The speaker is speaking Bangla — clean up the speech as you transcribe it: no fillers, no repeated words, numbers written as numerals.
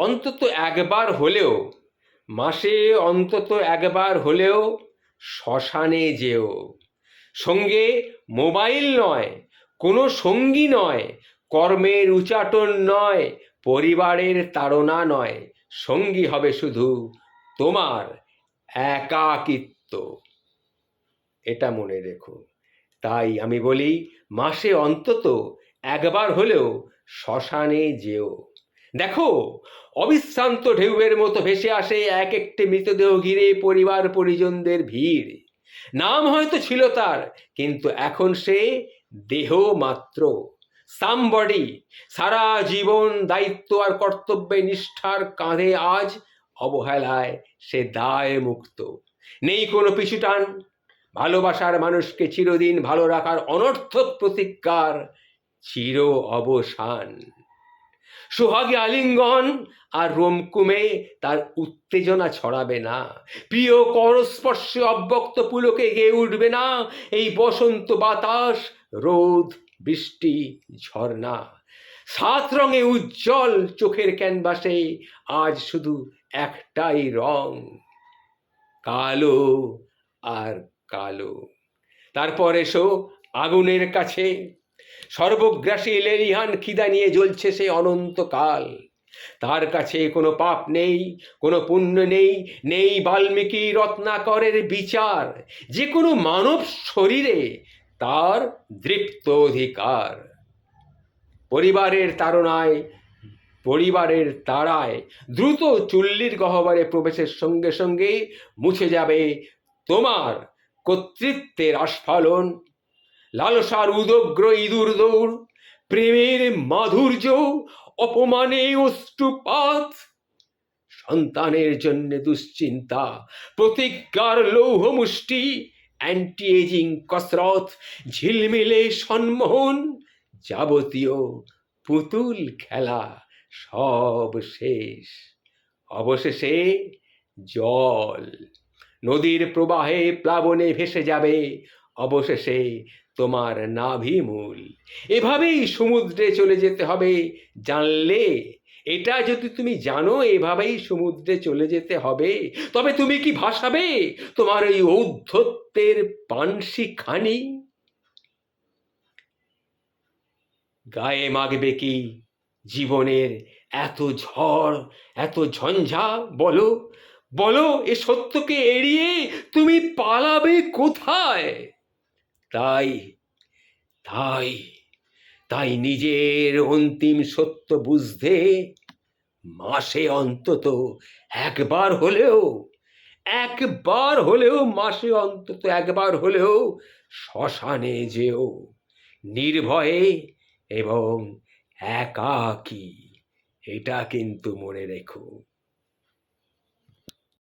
অন্তত একবার হলেও, মাসে অন্তত একবার হলেও শ্মশানে যেও। সঙ্গে মোবাইল নয়, কোনো সঙ্গী নয়, কর্মের উচাটন নয়, পরিবারের তাড়না নয়, সঙ্গী হবে শুধু তোমার একাকিত্ব। এটা মনে রেখো। তাই আমি বলি, মাসে অন্তত একবার হলেও শ্মশানে যেও। দেখো, অবিশ্রান্ত ঢেউয়ের মতো ভেসে আসে এক একটি মৃতদেহ ঘিরে পরিবার পরিজনদের ভিড়। নাম হয়তো ছিল তার, কিন্তু এখন সে দেহ মাত্র, সামবডি। সারা জীবন দায়িত্ব আর কর্তব্যে নিষ্ঠার কাঁধে আজ অবহেলায় সে দায় মুক্ত। নেই কোনো পিছুটান, ভালোবাসার মানুষকে চিরদিন ভালো রাখার অনর্থক প্রতিজ্ঞার চির অবসান। সোহাগে আলিঙ্গন আর রোমকুমে তার উত্তেজনা ছড়াবে না, প্রিয় করস্পর্শে অব্যক্ত পুলকে গেয়ে উঠবে না এই বসন্ত বাতাস, রোদ, বৃষ্টি, ঝর্ণা। 7 রঙে উজ্জ্বল চোখের ক্যানভাসে আজ শুধু একটাই রং, কালো আর কালো। তারপর এসো আগুনের কাছে। সর্বগ্রাসী লেলিহান খিদা নিয়ে জ্বলছে সে অনন্তকাল। তার কাছে কোনো পাপ নেই, কোনো পুণ্য নেই, নেই বাল্মীকি রত্নাকরের বিচার। যে কোনো মানব শরীরে তার দৃপ্ত অধিকার। পরিবারের তাড়নায়, পরিবারের তাড়ায় দ্রুত চুল্লির গহ্বরে প্রবেশের সঙ্গে সঙ্গে মুছে যাবে তোমার কর্তৃত্বের আস্ফালন, লালসার উদগ্র ইঁদুর দৌড়, প্রেমের মাধুর্য, অপমানে অশ্রুপাত, সন্তানের জন্য দুশ্চিন্তা, প্রতিজ্ঞার লৌহ মুষ্টি, অ্যান্টি এজিং কসরত, ঝিলমিলে সম্মোহন, যাবতীয় পুতুল খেলা সব শেষ। অবশেষে জল, নদীর প্রবাহে প্লাবনে ভেসে যাবে অবশেষে তোমার নাভিমূল। এভাবেই সমুদ্রে চলে যেতে হবে জানলে, এটা যদি তুমি জানো এভাবেই সমুদ্রে চলে যেতে হবে, তবে তুমি কি ভাসাবে তোমার ওই ঔদ্ধত্যের পানসি খানি? গায়ে মাখবে কি জীবনের এত ঝড়, এত ঝঞ্ঝা? বলো বলো, এ সত্যকে এড়িয়ে তুমি পালাবে কোথায়? তাই তাই তাই নিজের অন্তিম সত্য বুঝতে মাসে অন্তত একবার হলেও, একবার হলেও, মাসে অন্তত একবার হলেও শ্মশানে যেও, নির্ভয়ে এবং একাকী। এটা কিন্তু মনে রেখো।